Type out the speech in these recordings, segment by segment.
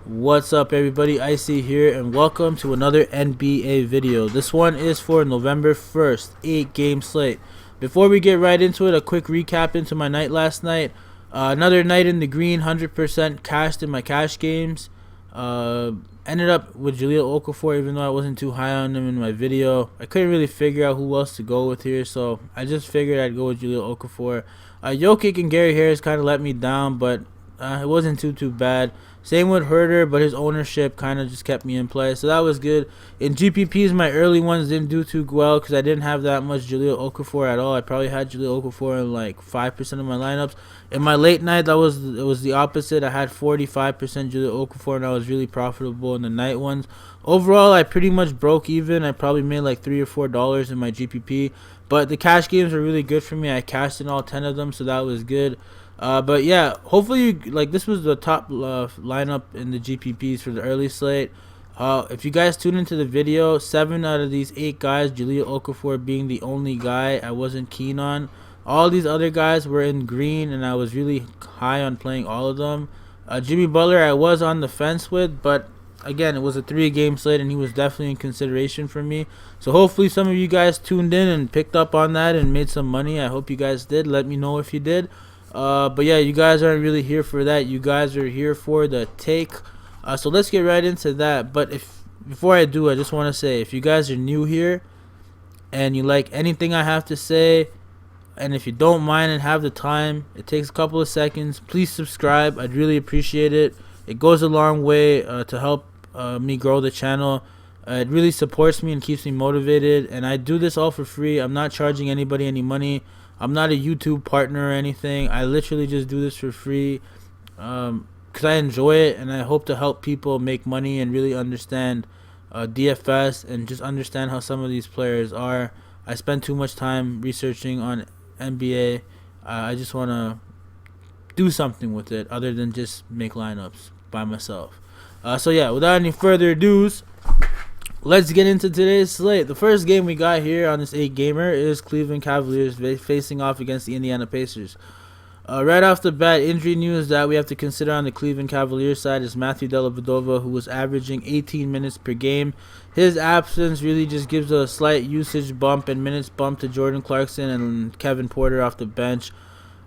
What's up, everybody? Eyecee here, and welcome to another NBA video. This one is for November 1st, 8-game slate. Before we get right into it, a quick recap into my night last night. Another night in the green, 100% cashed in my cash games. Ended up with Jahlil Okafor, even though I wasn't too high on him in my video. I couldn't really figure out who else to go with here, so I just figured I'd go with Jahlil Okafor. Jokic and Gary Harris kind of let me down, but it wasn't too bad. Same with Herder, but his ownership kind of just kept me in play, so that was good. In GPPs, my early ones didn't do too well because I didn't have that much Jahlil Okafor at all. I probably had Jahlil Okafor in like 5% of my lineups. In my late night, it was the opposite. I had 45% Jahlil Okafor, and I was really profitable in the night ones. Overall, I pretty much broke even. I probably made like $3 or $4 in my GPP, but the cash games were really good for me. I cashed in all 10 of them, so that was good. But yeah, hopefully this was the top lineup in the GPPs for the early slate. If you guys tune into the video, 7 out of these 8 guys, Jahlil Okafor being the only guy I wasn't keen on. All these other guys were in green, and I was really high on playing all of them. Jimmy Butler I was on the fence with, but again, it was a 3-game slate, and he was definitely in consideration for me. So hopefully some of you guys tuned in and picked up on that and made some money. I hope you guys did. Let me know if you did. But yeah, you guys aren't really here for that. You guys are here for the take. So let's get right into that. But before I do, I just want to say, if you guys are new here and you like anything I have to say, and if you don't mind and have the time, it takes a couple of seconds, please subscribe. I'd really appreciate it. It goes a long way to help me grow the channel. It really supports me and keeps me motivated, and I do this all for free. I'm not charging anybody any money. I'm not a YouTube partner or anything. I literally just do this for free because I enjoy it, and I hope to help people make money and really understand DFS and just understand how some of these players are. I spend too much time researching on NBA. I just want to do something with it other than just make lineups by myself. So yeah, without any further ados, let's get into today's slate. The first game we got here on this 8-gamer is Cleveland Cavaliers facing off against the Indiana Pacers. Right off the bat, injury news that we have to consider on the Cleveland Cavaliers side is Matthew Dellavedova, who was averaging 18 minutes per game. His absence really just gives a slight usage bump and minutes bump to Jordan Clarkson and Kevin Porter off the bench.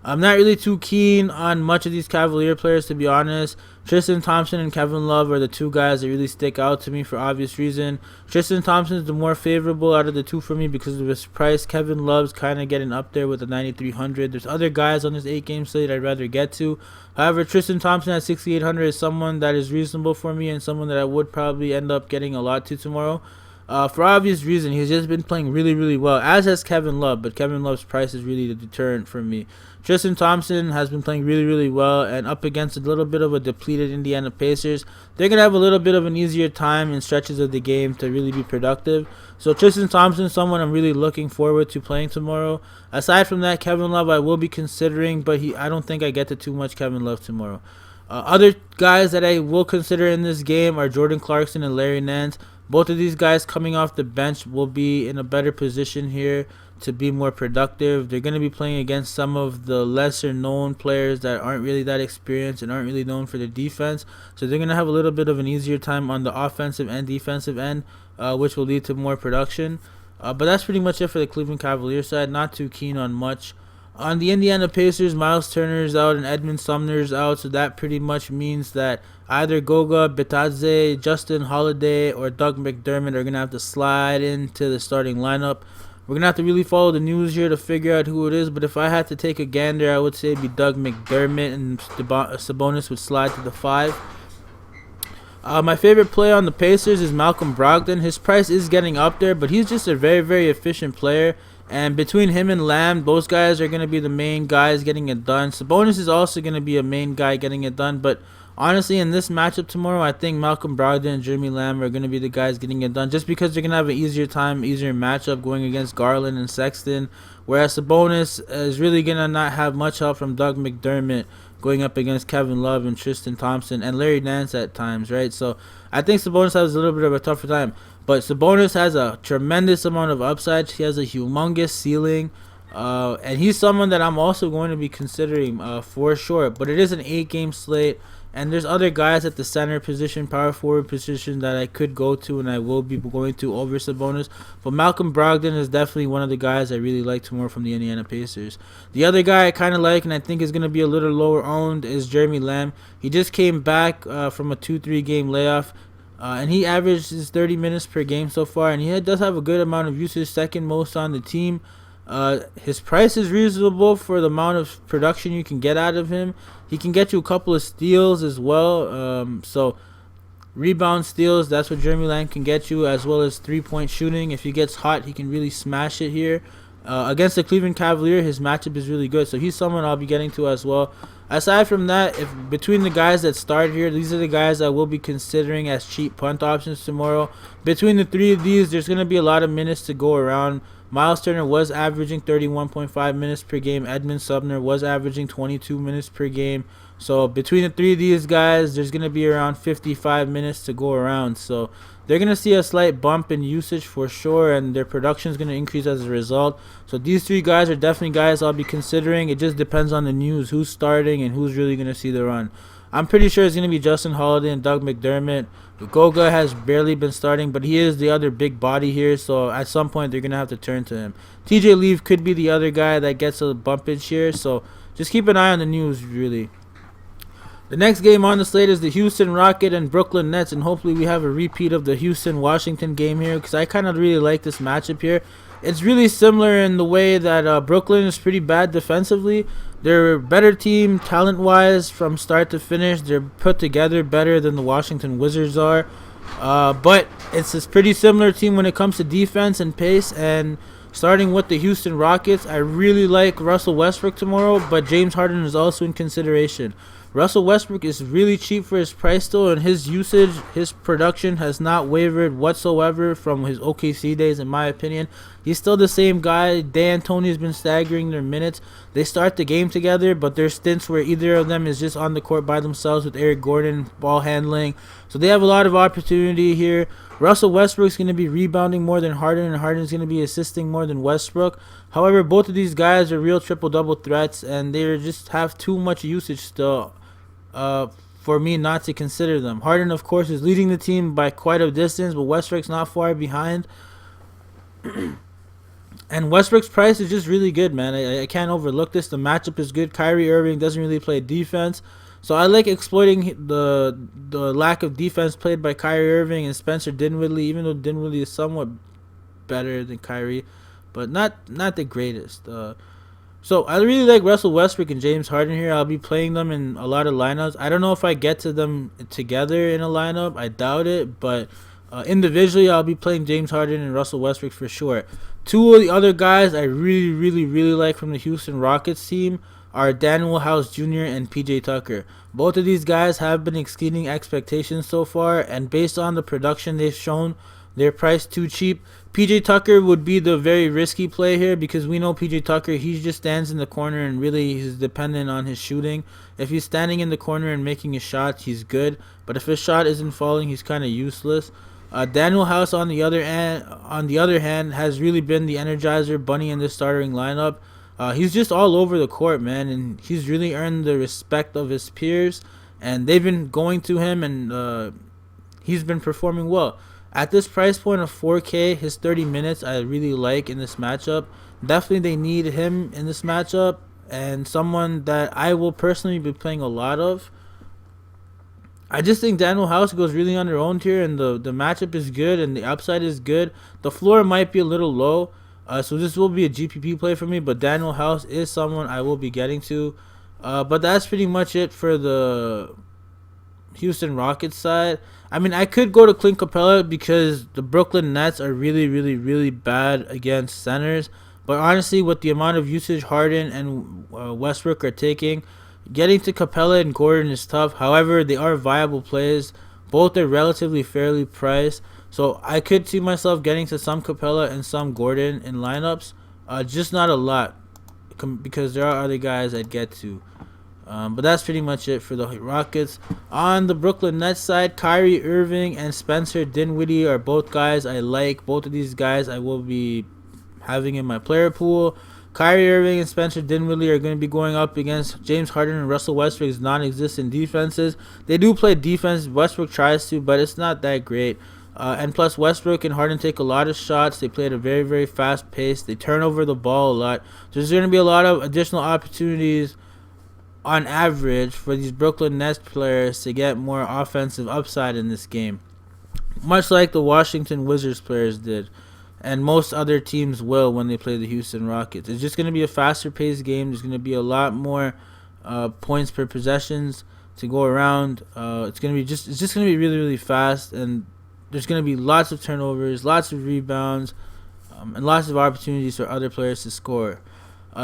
I'm not really too keen on much of these Cavalier players, to be honest. Tristan Thompson and Kevin Love are the two guys that really stick out to me for obvious reason. Tristan Thompson is the more favorable out of the two for me because of his price. Kevin Love's kind of getting up there with the 9,300. There's other guys on this 8-game slate I'd rather get to. However, Tristan Thompson at 6,800 is someone that is reasonable for me and someone that I would probably end up getting a lot to tomorrow. For obvious reason, he's just been playing really well, as has Kevin Love, but Kevin Love's price is really the deterrent for me. Tristan Thompson has been playing really well, and up against a little bit of a depleted Indiana Pacers, they're going to have a little bit of an easier time in stretches of the game to really be productive. So Tristan Thompson is someone I'm really looking forward to playing tomorrow. Aside from that, Kevin Love I will be considering, but I don't think I get to too much Kevin Love tomorrow. Other guys that I will consider in this game are Jordan Clarkson and Larry Nance. Both of these guys coming off the bench will be in a better position here to be more productive. They're going to be playing against some of the lesser known players that aren't really that experienced and aren't really known for their defense. So they're going to have a little bit of an easier time on the offensive and defensive end, which will lead to more production. But that's pretty much it for the Cleveland Cavaliers side. Not too keen on much. On the Indiana Pacers, Miles Turner's out and Edmund Sumner's out, so that pretty much means that either Goga Bitadze, Justin Holiday, or Doug McDermott are going to have to slide into the starting lineup. We're going to have to really follow the news here to figure out who it is, but if I had to take a gander, I would say it'd be Doug McDermott, and Sabonis would slide to the 5. My favorite player on the Pacers is Malcolm Brogdon. His price is getting up there, but he's just a very efficient player. And between him and Lamb, those guys are going to be the main guys getting it done. Sabonis is also going to be a main guy getting it done. But honestly, in this matchup tomorrow, I think Malcolm Brogdon and Jeremy Lamb are going to be the guys getting it done, just because they're going to have an easier matchup going against Garland and Sexton. Whereas Sabonis is really going to not have much help from Doug McDermott going up against Kevin Love and Tristan Thompson and Larry Nance at times, right? So I think Sabonis has a little bit of a tougher time. But Sabonis has a tremendous amount of upside. He has a humongous ceiling. And he's someone that I'm also going to be considering for sure. But it is an 8-game slate. And there's other guys at the center position, power forward position that I could go to and I will be going to over Sabonis. But Malcolm Brogdon is definitely one of the guys I really like tomorrow from the Indiana Pacers. The other guy I kind of like and I think is going to be a little lower owned is Jeremy Lamb. He just came back from a 2-3 game layoff. And he averages 30 minutes per game so far, and he does have a good amount of usage, second most on the team. His price is reasonable for the amount of production you can get out of him. He can get you a couple of steals as well. So rebound, steals, that's what Jeremy Lamb can get you, as well as three-point shooting. If he gets hot, he can really smash it here. Against the Cleveland Cavaliers, his matchup is really good, so he's someone I'll be getting to as well. Aside from that, if between the guys that start here, these are the guys I will be considering as cheap punt options tomorrow. Between the three of these, there's going to be a lot of minutes to go around. Miles Turner was averaging 31.5 minutes per game. Edmund Sumner was averaging 22 minutes per game. So between the three of these guys, there's going to be around 55 minutes to go around. So they're going to see a slight bump in usage for sure, and their production is going to increase as a result. So these three guys are definitely guys I'll be considering. It just depends on the news, who's starting and who's really going to see the run. I'm pretty sure it's going to be Justin Holiday and Doug McDermott. Goga has barely been starting, but he is the other big body here, so at some point they're going to have to turn to him. TJ Leaf could be the other guy that gets a bumpage here, so just keep an eye on the news, really. The next game on the slate is the Houston Rockets and Brooklyn Nets, and hopefully we have a repeat of the Houston-Washington game here, because I kind of really like this matchup here. It's really similar in the way that Brooklyn is pretty bad defensively. They're a better team talent-wise from start to finish. They're put together better than the Washington Wizards are. But it's a pretty similar team when it comes to defense and pace. And starting with the Houston Rockets, I really like Russell Westbrook tomorrow, but James Harden is also in consideration. Russell Westbrook is really cheap for his price though, and his usage, his production has not wavered whatsoever from his OKC days, in my opinion. He's still the same guy. D'Antoni has been staggering their minutes. They start the game together, but there's stints where either of them is just on the court by themselves with Eric Gordon ball handling. So they have a lot of opportunity here. Russell Westbrook's going to be rebounding more than Harden, and Harden's going to be assisting more than Westbrook. However, both of these guys are real triple-double threats, and they just have too much usage still for me not to consider them. Harden, of course, is leading the team by quite a distance, but Westbrook's not far behind. And Westbrook's price is just really good, man. I can't overlook this. The matchup is good. Kyrie Irving doesn't really play defense, so I like exploiting the lack of defense played by Kyrie Irving and Spencer Dinwiddie, even though Dinwiddie is somewhat better than Kyrie, but not the greatest. So I really like Russell Westbrook and James Harden here. I'll be playing them in a lot of lineups. I don't know if I get to them together in a lineup. I doubt it, but individually I'll be playing James Harden and Russell Westbrook for sure. Two of the other guys I really like from the Houston Rockets team are Daniel House Jr. and PJ Tucker. Both of these guys have been exceeding expectations so far, and based on the production they've shown, they're priced too cheap. PJ Tucker would be the very risky play here because we know PJ Tucker, he just stands in the corner and really he's dependent on his shooting. If he's standing in the corner and making his shot, he's good, but if his shot isn't falling, he's kind of useless. Daniel House on the other hand has really been the energizer bunny in this starting lineup. He's just all over the court, man, and he's really earned the respect of his peers, and they've been going to him, and he's been performing well. At this price point of 4K, his 30 minutes I really like in this matchup. Definitely they need him in this matchup, and someone that I will personally be playing a lot of. I just think Daniel House goes really under-owned here, and the matchup is good, and the upside is good. The floor might be a little low, so this will be a GPP play for me, but Daniel House is someone I will be getting to. But that's pretty much it for the Houston Rockets side. I mean, I could go to Clint Capella because the Brooklyn Nets are really bad against centers. But honestly, with the amount of usage Harden and Westbrook are taking, getting to Capella and Gordon is tough. However, they are viable plays. Both are relatively fairly priced. So I could see myself getting to some Capella and some Gordon in lineups. Just not a lot because there are other guys I'd get to. But that's pretty much it for the Rockets. On the Brooklyn Nets side, Kyrie Irving and Spencer Dinwiddie are both guys I like. Both of these guys I will be having in my player pool. Kyrie Irving and Spencer Dinwiddie are going to be going up against James Harden and Russell Westbrook's non-existent defenses. They do play defense. Westbrook tries to, but it's not that great. And plus, Westbrook and Harden take a lot of shots. They play at a very, very fast pace. They turn over the ball a lot. There's going to be a lot of additional opportunities on average for these Brooklyn Nets players to get more offensive upside in this game, much like the Washington Wizards players did, and most other teams will when they play the Houston Rockets. It's just going to be a faster paced game. There's going to be a lot more points per possessions to go around. It's just going to be really, really fast, and there's going to be lots of turnovers, lots of rebounds, and lots of opportunities for other players to score.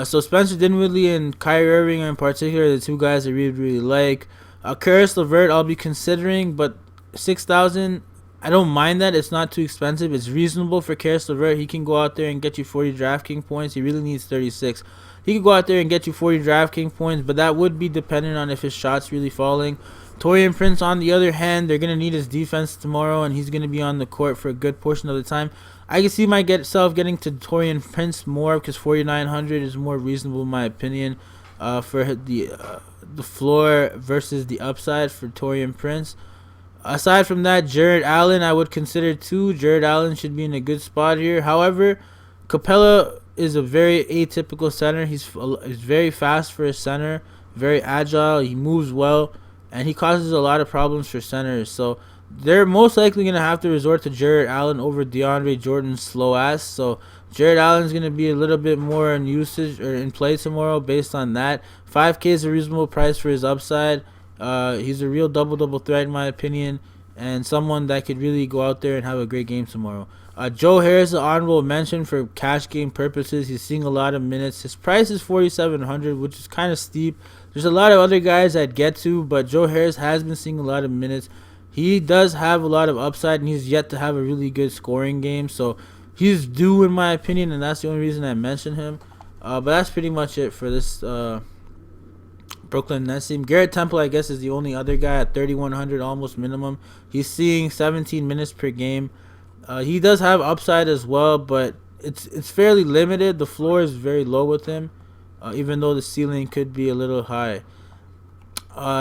So Spencer Dinwiddie and Kyrie Irving are in particular the two guys I really, really like. Karis LeVert I'll be considering, but 6,000, I don't mind that. It's not too expensive. It's reasonable for Karis LeVert. He can go out there and get you 40 DraftKings points. He really needs 36. He could go out there and get you 40 DraftKings points, but that would be dependent on if his shot's really falling. Taurean Prince, on the other hand, they're going to need his defense tomorrow, and he's going to be on the court for a good portion of the time. I can see myself getting to Taurean Prince more because 4,900 is more reasonable in my opinion for the floor versus the upside for Taurean Prince. Aside from that, Jared Allen I would consider too. Jared Allen should be in a good spot here. However, Capella is a very atypical center. He's very fast for a center, very agile. He moves well, and he causes a lot of problems for centers. So they're most likely going to have to resort to Jared Allen over DeAndre Jordan's slow ass. So Jared Allen's going to be a little bit more in usage or in play tomorrow based on that. 5K is a reasonable price for his upside. He's a real double-double threat in my opinion, and someone that could really go out there and have a great game tomorrow. Joe Harris, an honorable mention for cash game purposes. He's seeing a lot of minutes. His price is 4,700, which is kind of steep. There's a lot of other guys I'd get to, but Joe Harris has been seeing a lot of minutes. He does have a lot of upside, and he's yet to have a really good scoring game. So he's due, in my opinion, and that's the only reason I mention him. But that's pretty much it for this Brooklyn Nets team. Garrett Temple, I guess, is the only other guy at 3,100, almost minimum. He's seeing 17 minutes per game. He does have upside as well, but it's fairly limited. The floor is very low with him, even though the ceiling could be a little high.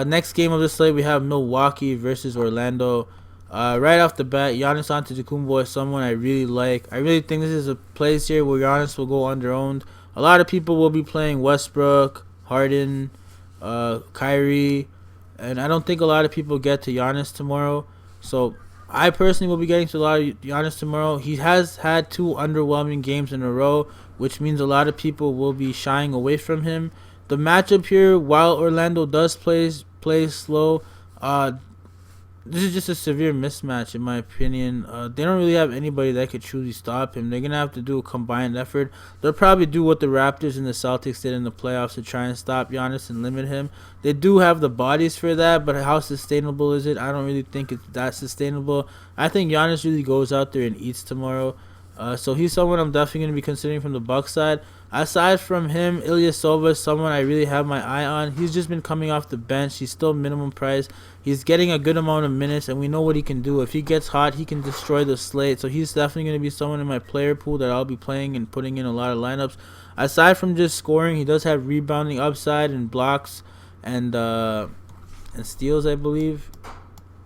Next game of the slate, we have Milwaukee versus Orlando. Right off the bat, Giannis Antetokounmpo is someone I really like. I really think this is a place here where Giannis will go under-owned. A lot of people will be playing Westbrook, Harden, Kyrie, and I don't think a lot of people get to Giannis tomorrow. So I personally will be getting to a lot of Giannis tomorrow. He has had 2 underwhelming games in a row, which means a lot of people will be shying away from him. The matchup here, while Orlando does play slow, this is just a severe mismatch in my opinion. They don't really have anybody that could truly stop him. They're going to have to do a combined effort. They'll probably do what the Raptors and the Celtics did in the playoffs to try and stop Giannis and limit him. They do have the bodies for that, but how sustainable is it? I don't really think it's that sustainable. I think Giannis really goes out there and eats tomorrow. So he's someone I'm definitely going to be considering from the Bucks side. Aside from him, Ilyasova is someone I really have my eye on. He's just been coming off the bench. He's still minimum price. He's getting a good amount of minutes, and we know what he can do. If he gets hot, he can destroy the slate. So he's definitely going to be someone in my player pool that I'll be playing and putting in a lot of lineups. Aside from just scoring, he does have rebounding upside and blocks and steals, I believe.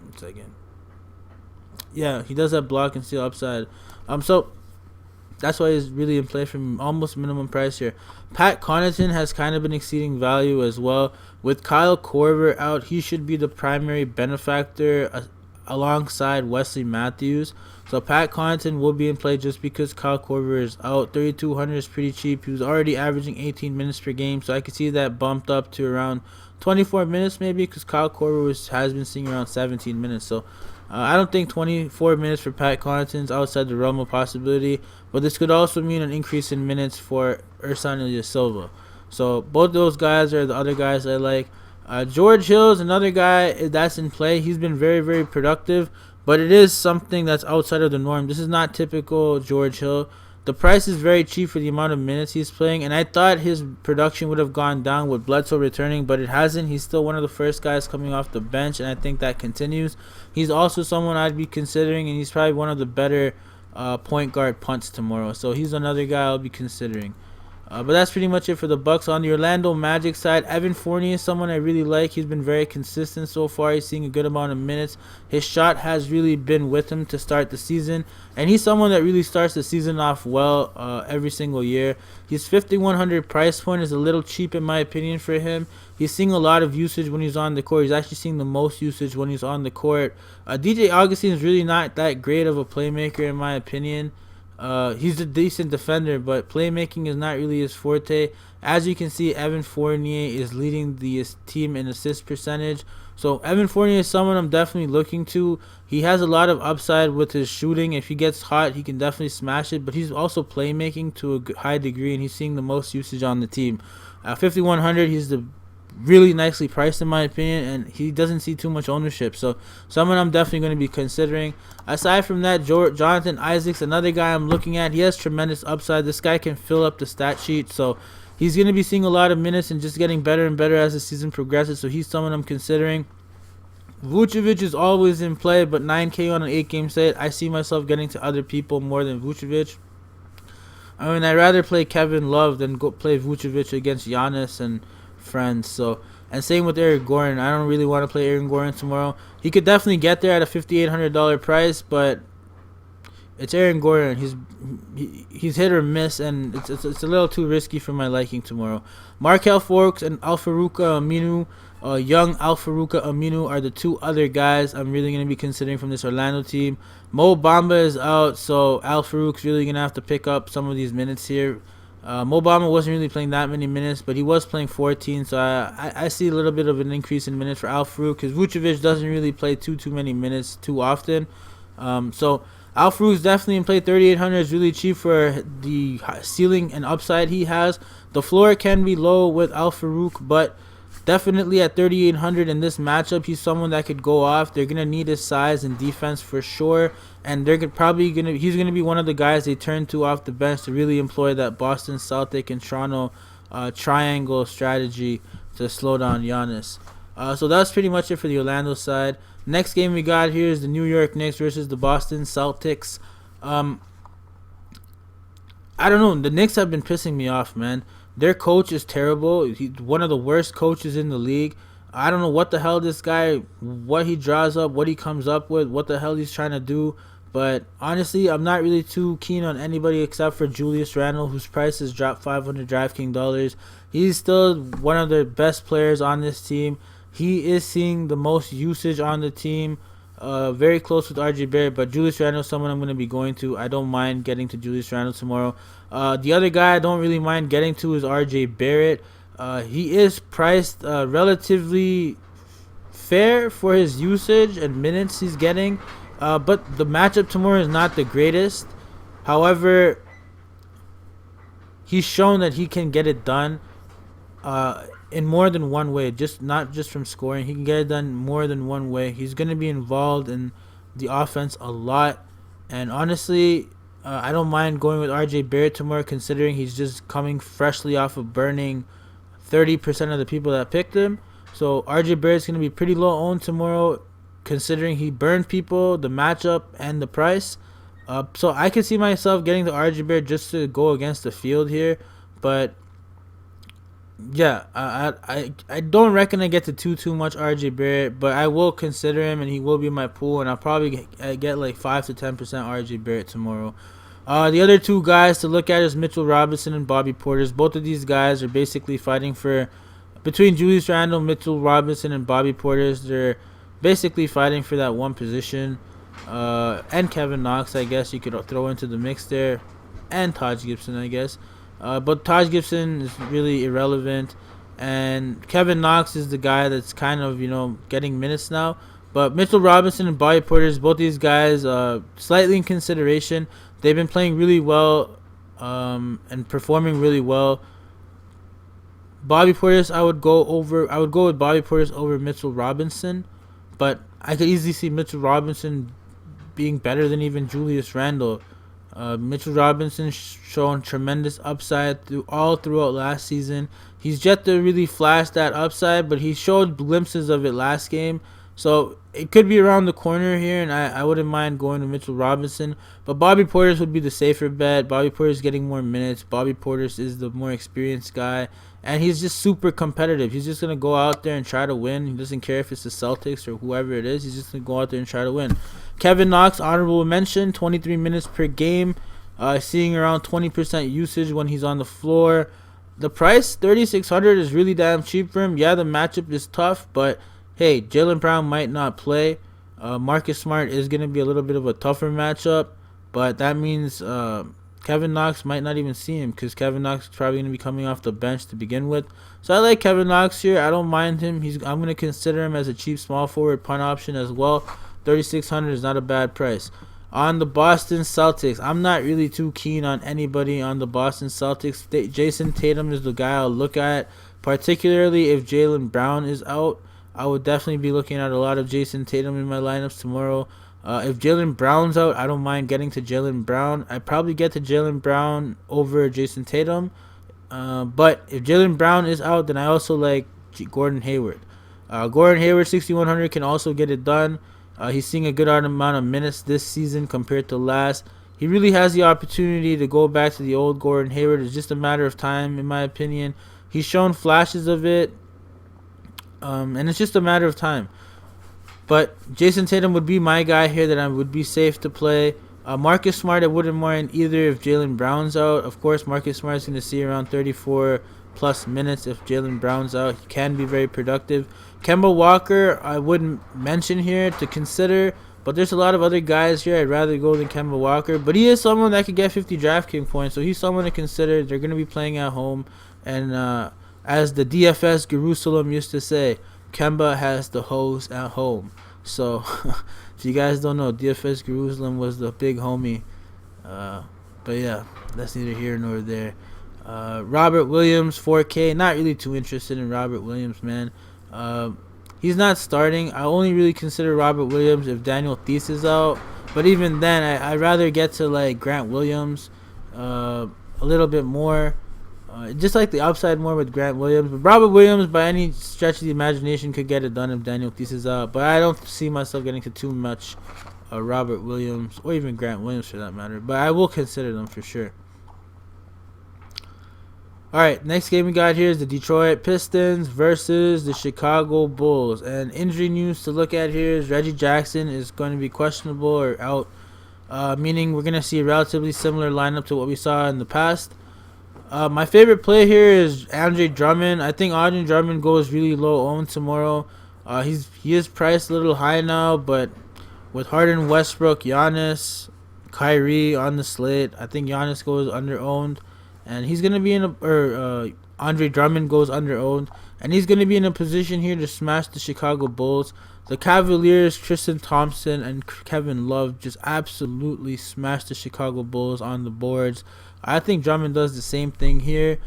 1 second. Yeah, he does have block and steal upside. So that's why he's really in play from almost minimum price here. Pat Connaughton has kind of been exceeding value as well. With Kyle Korver out, he should be the primary benefactor alongside Wesley Matthews. So Pat Connaughton will be in play just because Kyle Korver is out. 3,200 is pretty cheap. He was already averaging 18 minutes per game, so I could see that bumped up to around 24 minutes maybe because Kyle Korver has been seeing around 17 minutes. So I don't think 24 minutes for Pat Connaughton is outside the realm of possibility, but this could also mean an increase in minutes for Ersan Ilyasova. So both those guys are the other guys I like. George Hill is another guy that's in play. He's been very, very productive, but it is something that's outside of the norm. This is not typical George Hill. The price is very cheap for the amount of minutes he's playing, and I thought his production would have gone down with Bledsoe returning, but it hasn't. He's still one of the first guys coming off the bench, and I think that continues. He's also someone I'd be considering, and he's probably one of the better point guard punts tomorrow. So he's another guy I'll be considering. But that's pretty much it for the Bucks. On the Orlando Magic side, Evan Fournier is someone I really like. He's been very consistent so far. He's seeing a good amount of minutes. His shot has really been with him to start the season, and he's someone that really starts the season off well every single year. His 5,100 price point is a little cheap in my opinion for him. He's seeing a lot of usage when he's on the court. He's actually seeing the most usage when he's on the court. DJ Augustine is really not that great of a playmaker in my opinion. He's a decent defender, but playmaking is not really his forte. As you can see, Evan Fournier is leading the team in assist percentage. So Evan Fournier is someone I'm definitely looking to. He has a lot of upside with his shooting. If he gets hot, he can definitely smash it. But he's also playmaking to a high degree, and he's seeing the most usage on the team. 5,100, he's the really nicely priced in my opinion, and he doesn't see too much ownership, so someone I'm definitely going to be considering. Aside from that, Jonathan Isaac's another guy I'm looking at. He has tremendous upside. This guy can fill up the stat sheet, so he's going to be seeing a lot of minutes and just getting better and better as the season progresses, so he's someone I'm considering. Vucevic is always in play, but 9K on an 8-game slate, I see myself getting to other people more than Vucevic. I mean, I'd rather play Kevin Love than go play Vucevic against Giannis and friends. So, and same with Eric Gordon. I don't really want to play Eric Gordon tomorrow. He could definitely get there at a $5,800 price, but it's Aaron Gordon. He's hit or miss, and it's a little too risky for my liking tomorrow. Markelle Fultz and Al-Farouq Aminu, young Al-Farouq Aminu are the two other guys I'm really going to be considering from this Orlando team. Mo Bamba is out, so Al-Farouq's really going to have to pick up some of these minutes here. Mo Bamba wasn't really playing that many minutes, but he was playing 14, so I see a little bit of an increase in minutes for Al-Farouq, because Vucevic doesn't really play too many minutes too often. So Al-Farouq's definitely in play. 3,800 is really cheap for the ceiling and upside he has. The floor can be low with Al-Farouq, but definitely at 3,800 in this matchup, he's someone that could go off. They're gonna need his size and defense for sure, and he's gonna be one of the guys they turn to off the bench to really employ that Boston Celtic and Toronto triangle strategy to slow down Giannis. So that's pretty much it for the Orlando side. Next game we got here is the New York Knicks versus the Boston Celtics. I don't know. The Knicks have been pissing me off, man. Their coach is terrible. He's one of the worst coaches in the league. I don't know what the hell this guy, what he draws up, what he comes up with, what the hell he's trying to do. But honestly, I'm not really too keen on anybody except for Julius Randle, whose price has dropped 500 DraftKings dollars. He's still one of the best players on this team. He is seeing the most usage on the team. Very close with RJ Barrett, but Julius Randle is someone I'm going to be going to. I don't mind getting to Julius Randle tomorrow. The other guy I don't really mind getting to is RJ Barrett. He is priced relatively fair for his usage and minutes he's getting, but the matchup tomorrow is not the greatest. However, he's shown that he can get it done in more than one way, not just from scoring. He can get it done more than one way. He's going to be involved in the offense a lot, and honestly, I don't mind going with RJ Barrett tomorrow, considering he's just coming freshly off of burning 30% of the people that picked him. So RJ Barrett's going to be pretty low owned tomorrow, considering he burned people, the matchup, and the price. So I could see myself getting the RJ Barrett just to go against the field here, but yeah, I don't reckon I get to too much RJ Barrett, but I will consider him, and he will be in my pool, and I'll probably get like 5 to 10% RJ Barrett tomorrow. The other two guys to look at is Mitchell Robinson and Bobby Portis. Both of these guys are basically fighting for, between Julius Randle, Mitchell Robinson, and Bobby Portis, they're basically fighting for that one position. And Kevin Knox, I guess you could throw into the mix there, and Taj Gibson, I guess. But Taj Gibson is really irrelevant, and Kevin Knox is the guy that's kind of, getting minutes now. But Mitchell Robinson and Bobby Portis, both these guys, slightly in consideration. They've been playing really well and performing really well. Bobby Portis, I would go with Bobby Portis over Mitchell Robinson, but I could easily see Mitchell Robinson being better than even Julius Randle. Mitchell Robinson shown tremendous upside throughout last season. He's yet to really flash that upside, but he showed glimpses of it last game. So it could be around the corner here, and I wouldn't mind going to Mitchell Robinson. But Bobby Portis would be the safer bet. Bobby Portis getting more minutes. Bobby Portis is the more experienced guy, and he's just super competitive. He's just going to go out there and try to win. He doesn't care if it's the Celtics or whoever it is. He's just going to go out there and try to win. Kevin Knox, honorable mention, 23 minutes per game, seeing around 20% usage when he's on the floor. The price, 3,600, is really damn cheap for him. Yeah, the matchup is tough, but hey, Jaylen Brown might not play. Marcus Smart is going to be a little bit of a tougher matchup, but that means Kevin Knox might not even see him because Kevin Knox is probably going to be coming off the bench to begin with. So I like Kevin Knox here. I don't mind him. I'm going to consider him as a cheap small forward punt option as well. 3,600 is not a bad price. On the Boston Celtics, I'm not really too keen on anybody on the Boston Celtics. Jason Tatum is the guy I'll look at, particularly if Jaylen Brown is out. I would definitely be looking at a lot of Jason Tatum in my lineups tomorrow. If Jaylen Brown's out, I don't mind getting to Jaylen Brown. I'd probably get to Jaylen Brown over Jason Tatum. But if Jaylen Brown is out, then I also like Gordon Hayward. Gordon Hayward, 6,100, can also get it done. He's seeing a good amount of minutes this season compared to last. He really has the opportunity to go back to the old Gordon Hayward. It's just a matter of time, in my opinion. He's shown flashes of it, and it's just a matter of time. But Jason Tatum would be my guy here that I would be safe to play. Marcus Smart, I wouldn't mind either if Jaylen Brown's out. Of course, Marcus Smart's going to see around 34 plus minutes if Jaylen Brown's out. He can be very productive. Kemba Walker, I wouldn't mention here to consider, but there's a lot of other guys here I'd rather go than Kemba Walker. But he is someone that could get 50 DraftKings points, so he's someone to consider. They're going to be playing at home, and as the DFS Jerusalem used to say, Kemba has the hose at home. So, if you guys don't know, DFS Jerusalem was the big homie. But yeah, that's neither here nor there. Robert Williams, 4K. Not really too interested in Robert Williams, man. He's not starting. I only really consider Robert Williams if Daniel Theis is out. But even then, I'd rather get to like Grant Williams a little bit more. Just like the upside more with Grant Williams. But Robert Williams, by any stretch of the imagination, could get it done if Daniel Theis is out. But I don't see myself getting to too much Robert Williams, or even Grant Williams for that matter. But I will consider them for sure. Alright, next game we got here is the Detroit Pistons versus the Chicago Bulls. And injury news to look at here is Reggie Jackson is going to be questionable or out. Meaning we're going to see a relatively similar lineup to what we saw in the past. My favorite play here is Andre Drummond. I think Andre Drummond goes really low owned tomorrow. He is priced a little high now, but with Harden, Westbrook, Giannis, Kyrie on the slate, I think Giannis goes under owned. And he's going to be Andre Drummond goes under owned. And he's going to be in a position here to smash the Chicago Bulls. The Cavaliers, Tristan Thompson, and Kevin Love just absolutely smashed the Chicago Bulls on the boards. I think Drummond does the same thing here.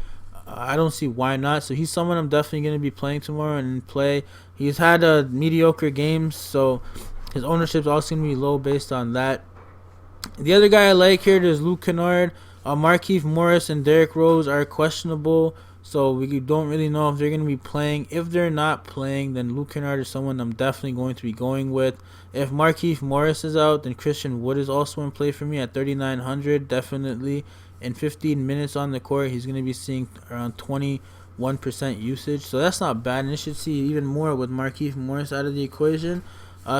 I don't see why not. So he's someone I'm definitely going to be playing tomorrow and play. He's had mediocre games, so his ownership's also going to be low based on that. The other guy I like here is Luke Kennard. Markieff Morris and Derrick Rose are questionable, so we don't really know if they're going to be playing. If they're not playing, then Luke Kennard is someone I'm definitely going to be going with. If Markieff Morris is out, then Christian Wood is also in play for me at 3,900, definitely. In 15 minutes on the court, he's going to be seeing around 21% usage, so that's not bad, and you should see even more with Markieff Morris out of the equation.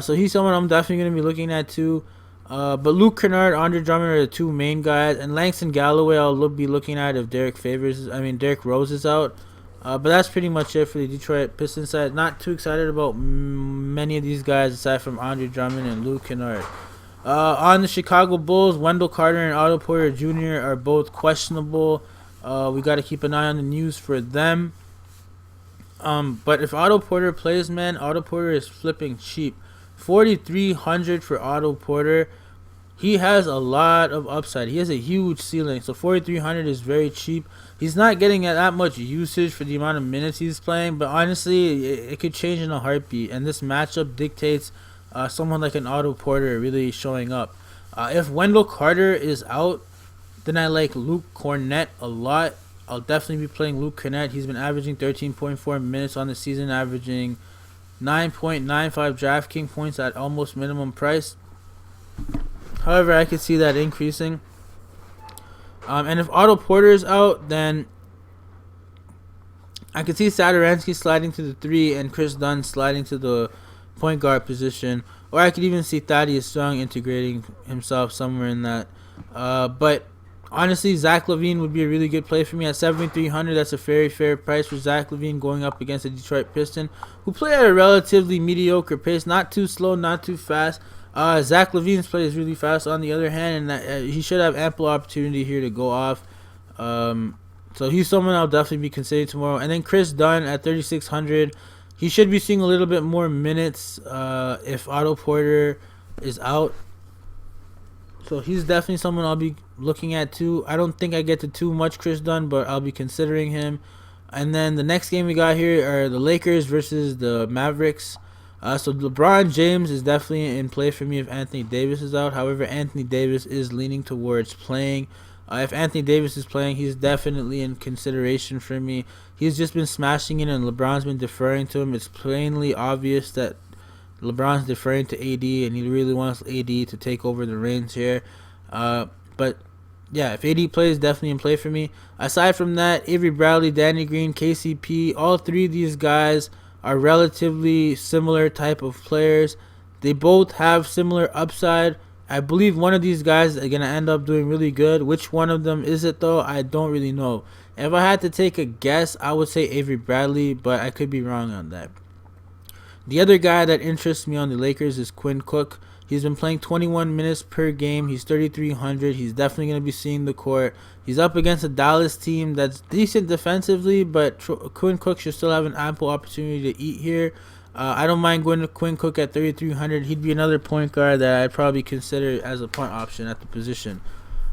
So he's someone I'm definitely going to be looking at too. But Luke Kennard, Andre Drummond are the two main guys, and Langston Galloway I'll be looking at if Derrick Rose is out. But that's pretty much it for the Detroit Pistons side. Not too excited about many of these guys aside from Andre Drummond and Luke Kennard. On the Chicago Bulls, Wendell Carter and Otto Porter Jr. are both questionable. We got to keep an eye on the news for them. But if Otto Porter plays, man, Otto Porter is flipping cheap. 4,300 for Otto Porter. He has a lot of upside. He has a huge ceiling, so 4,300 is very cheap. He's not getting that much usage for the amount of minutes he's playing, but honestly, it could change in a heartbeat, and this matchup dictates someone like an Otto Porter really showing up. If Wendell Carter is out, then I like Luke Kornet a lot. I'll definitely be playing Luke Kornet. He's been averaging 13.4 minutes on the season, averaging 9.95 DraftKings points at almost minimum price. However, I could see that increasing. And if Otto Porter is out, then I could see Satoransky sliding to the 3 and Chris Dunn sliding to the point guard position. Or I could even see Thaddeus Young integrating himself somewhere in that. But honestly, Zach LaVine would be a really good play for me at 7,300. That's a very fair price for Zach LaVine going up against a Detroit Piston who play at a relatively mediocre pace, not too slow, not too fast. Zach LaVine's play is really fast on the other hand, and he should have ample opportunity here to go off. So he's someone I'll definitely be considering tomorrow. And then Chris Dunn at 3,600. He should be seeing a little bit more minutes if Otto Porter is out. So he's definitely someone I'll be looking at too. I don't think I get to too much Chris Dunn, but I'll be considering him. And then the next game we got here are the Lakers versus the Mavericks. So LeBron James is definitely in play for me if Anthony Davis is out. However, Anthony Davis is leaning towards playing. If Anthony Davis is playing, he's definitely in consideration for me. He's just been smashing it, and LeBron's been deferring to him. It's plainly obvious that LeBron's deferring to AD, and he really wants AD to take over the reins here. But yeah, if AD plays, definitely in play for me. Aside from that, Avery Bradley, Danny Green, KCP, all three of these guys are relatively similar type of players. They both have similar upside. I believe one of these guys are going to end up doing really good. Which one of them is it, though? I don't really know. If I had to take a guess, I would say Avery Bradley, but I could be wrong on that. The other guy that interests me on the Lakers is Quinn Cook. He's been playing 21 minutes per game. He's 3,300. He's definitely going to be seeing the court. He's up against a Dallas team that's decent defensively, but Quinn Cook should still have an ample opportunity to eat here. I don't mind going to Quinn Cook at 3,300. He'd be another point guard that I'd probably consider as a punt option at the position.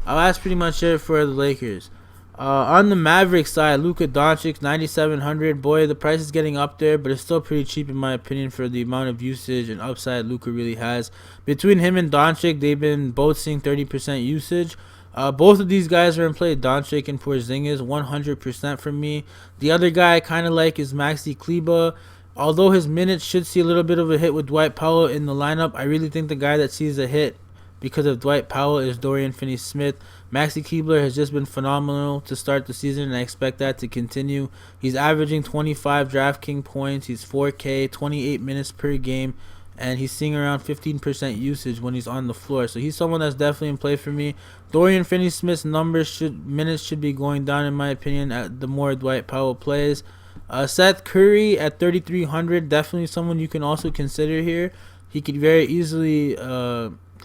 That's pretty much it for the Lakers. On the Mavericks side, Luka Doncic, 9,700. Boy, the price is getting up there, but it's still pretty cheap in my opinion for the amount of usage and upside Luka really has. Between him and Doncic, they've been both seeing 30% usage. Both of these guys are in play. Doncic and Porzingis, 100% for me. The other guy I kind of like is Maxi Kleber. Although his minutes should see a little bit of a hit with Dwight Powell in the lineup, I really think the guy that sees a hit because of Dwight Powell is Dorian Finney-Smith. Maxi Kleber has just been phenomenal to start the season, and I expect that to continue. He's averaging 25 DraftKings points. He's 4K, 28 minutes per game, and he's seeing around 15% usage when he's on the floor. So he's someone that's definitely in play for me. Dorian Finney-Smith's minutes should be going down in my opinion the more Dwight Powell plays. Seth Curry at 3,300, definitely someone you can also consider here. He could very easily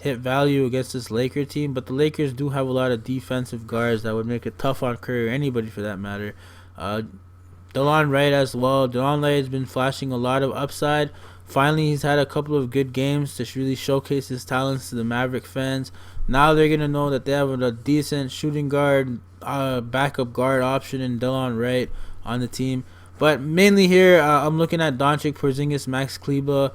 hit value against this Laker team, but the Lakers do have a lot of defensive guards that would make it tough on Curry or anybody for that matter. Delon Wright as well. Delon Wright has been flashing a lot of upside. Finally, he's had a couple of good games to really showcase his talents to the Maverick fans. Now they're going to know that they have a decent shooting guard, backup guard option in Delon Wright on the team. But mainly here, I'm looking at Doncic, Porzingis, Max Kleber,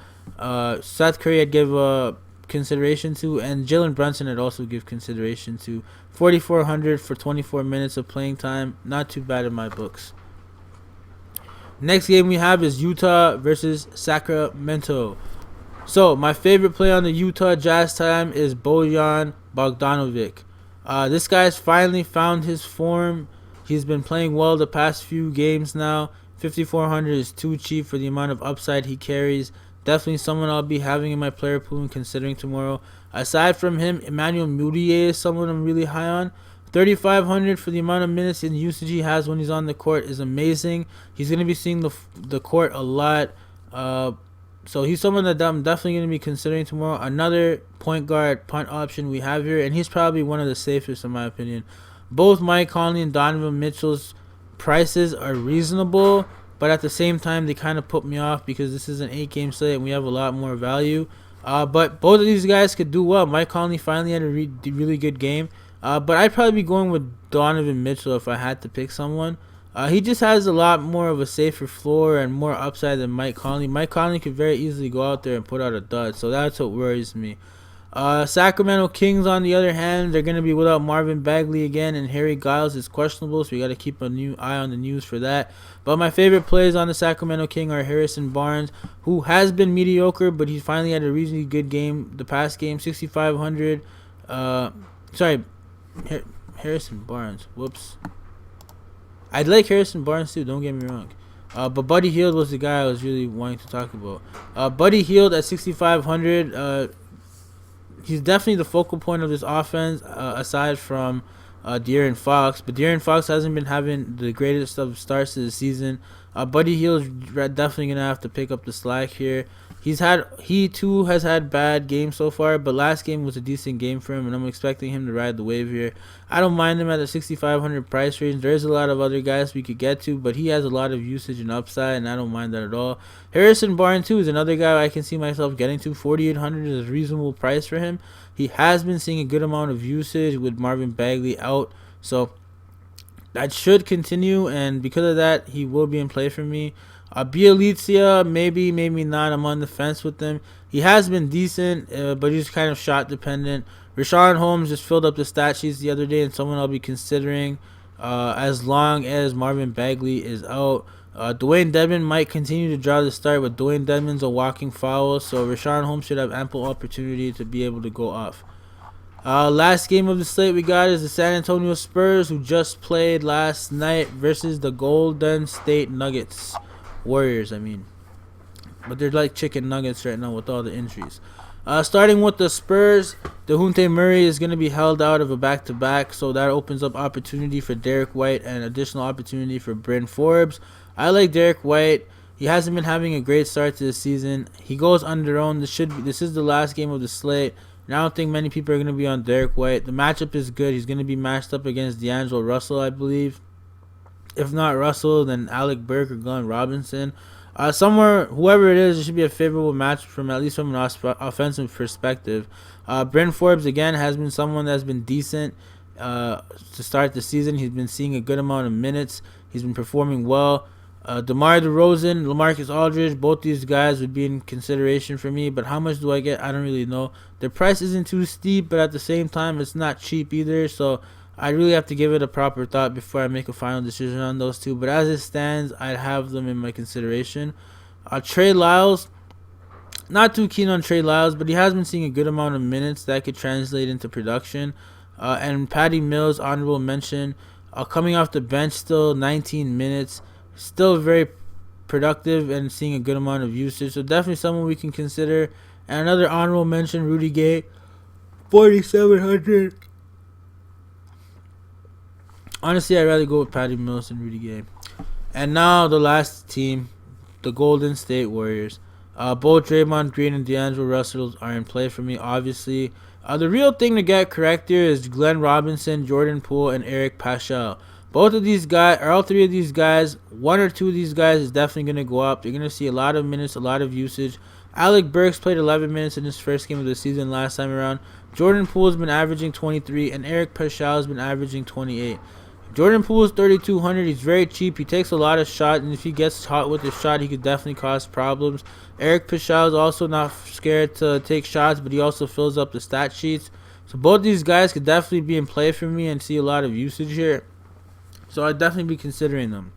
Seth Curry I'd give consideration to, and Jalen Brunson I'd also give consideration to. 4,400 for 24 minutes of playing time. Not too bad in my books. Next game we have is Utah versus Sacramento. So, my favorite play on the Utah Jazz time is Bojan Bogdanovic. This guy's finally found his form. He's been playing well the past few games now. 5,400 is too cheap for the amount of upside he carries. Definitely someone I'll be having in my player pool and considering tomorrow. Aside from him, Emmanuel Mudiay is someone I'm really high on. 3,500 for the amount of minutes and usage he has when he's on the court is amazing. He's going to be seeing the court a lot. So he's someone that I'm definitely going to be considering tomorrow. Another point guard punt option we have here, and he's probably one of the safest in my opinion. Both Mike Conley and Donovan Mitchell's prices are reasonable, but at the same time they kind of put me off because this is an 8-game slate and we have a lot more value. But both of these guys could do well. Mike Conley finally had a really good game. But I'd probably be going with Donovan Mitchell if I had to pick someone. He just has a lot more of a safer floor and more upside than Mike Conley. Mike Conley could very easily go out there and put out a dud, so that's what worries me. Sacramento Kings, on the other hand, they're going to be without Marvin Bagley again, and Harry Giles is questionable, so we got to keep a new eye on the news for that. But my favorite plays on the Sacramento King are Harrison Barnes, who has been mediocre, but he finally had a reasonably good game the past game, 6,500. Harrison Barnes. Whoops. I'd like Harrison Barnes too, don't get me wrong. But Buddy Hield was the guy I was really wanting to talk about. Buddy Hield at 6,500. He's definitely the focal point of this offense, aside from De'Aaron Fox. But De'Aaron Fox hasn't been having the greatest of starts to the season. Buddy Hield is definitely going to have to pick up the slack here. He too has had bad games so far, but last game was a decent game for him, and I'm expecting him to ride the wave here. I don't mind him at the 6,500 price range. There's a lot of other guys we could get to, but he has a lot of usage and upside, and I don't mind that at all. Harrison Barnes too is another guy I can see myself getting to. 4,800 is a reasonable price for him. He has been seeing a good amount of usage with Marvin Bagley out, so that should continue, and because of that, he will be in play for me. Bielitsa, maybe not. I'm on the fence with him. He has been decent, but he's kind of shot dependent. Richaun Holmes just filled up the stat sheets the other day, and someone I'll be considering as long as Marvin Bagley is out. Dwayne Dedmon might continue to draw the start, but Dwayne Dedmon's a walking foul, so Richaun Holmes should have ample opportunity to be able to go off. Last game of the slate we got is the San Antonio Spurs, who just played last night versus the Golden State Nuggets. Warriors, I mean. But they're like chicken nuggets right now with all the injuries. Starting with the Spurs, DeJounte Murray is going to be held out of a back-to-back, so that opens up opportunity for Derek White and additional opportunity for Bryn Forbes. I like Derek White. He hasn't been having a great start to the season. He goes under-owned. This is the last game of the slate, and I don't think many people are going to be on Derek White. The matchup is good. He's going to be matched up against D'Angelo Russell, I believe. If not Russell, then Alec Burke or Glenn Robinson. Whoever it is, it should be a favorable match from at least from an offensive perspective. Bryn Forbes, again, has been someone that's been decent to start the season. He's been seeing a good amount of minutes. He's been performing well. DeMar DeRozan, LaMarcus Aldridge, both these guys would be in consideration for me. But how much do I get? I don't really know. Their price isn't too steep, but at the same time, it's not cheap either. So I really have to give it a proper thought before I make a final decision on those two. But as it stands, I'd have them in my consideration. Trey Lyles, not too keen on Trey Lyles, but he has been seeing a good amount of minutes that could translate into production. And Patty Mills, honorable mention, coming off the bench still, 19 minutes, still very productive and seeing a good amount of usage. So definitely someone we can consider. And another honorable mention, Rudy Gay, 4,700. Honestly, I'd rather go with Patty Mills than Rudy Gay. And now the last team, the Golden State Warriors. Both Draymond Green and D'Angelo Russell are in play for me, obviously. The real thing to get correct here is Glenn Robinson, Jordan Poole, and Eric Paschall. Both of these guys, or all three of these guys, one or two of these guys is definitely going to go up. You're going to see a lot of minutes, a lot of usage. Alec Burks played 11 minutes in his first game of the season last time around. Jordan Poole has been averaging 23, and Eric Paschall has been averaging 28. Jordan Poole is 3,200. He's very cheap. He takes a lot of shots, and if he gets hot with his shot, he could definitely cause problems. Eric Paschall is also not scared to take shots, but he also fills up the stat sheets. So both these guys could definitely be in play for me and see a lot of usage here. So I'd definitely be considering them.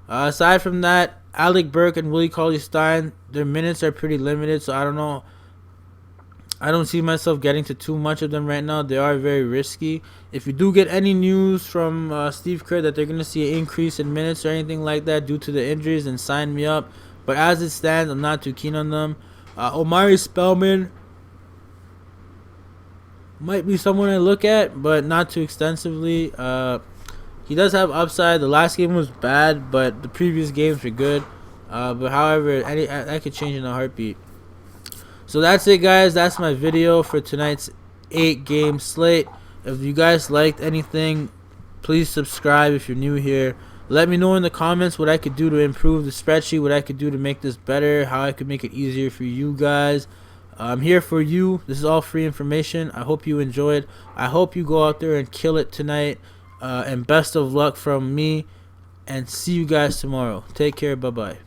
Aside from that, Alec Burke and Willie Cauley-Stein, their minutes are pretty limited, so I don't know. I don't see myself getting to too much of them right now. They are very risky. If you do get any news from Steve Kerr that they're going to see an increase in minutes or anything like that due to the injuries, then sign me up. But as it stands, I'm not too keen on them. Omari Spellman might be someone I look at, but not too extensively. He does have upside. The last game was bad, but the previous games were good. But however, that could change in a heartbeat. So that's it, guys. That's my video for tonight's 8-game slate. If you guys liked anything, please subscribe if you're new here. Let me know in the comments what I could do to improve the spreadsheet, what I could do to make this better, how I could make it easier for you guys. I'm here for you. This is all free information. I hope you enjoyed. I hope you go out there and kill it tonight. And best of luck from me. And see you guys tomorrow. Take care. Bye-bye.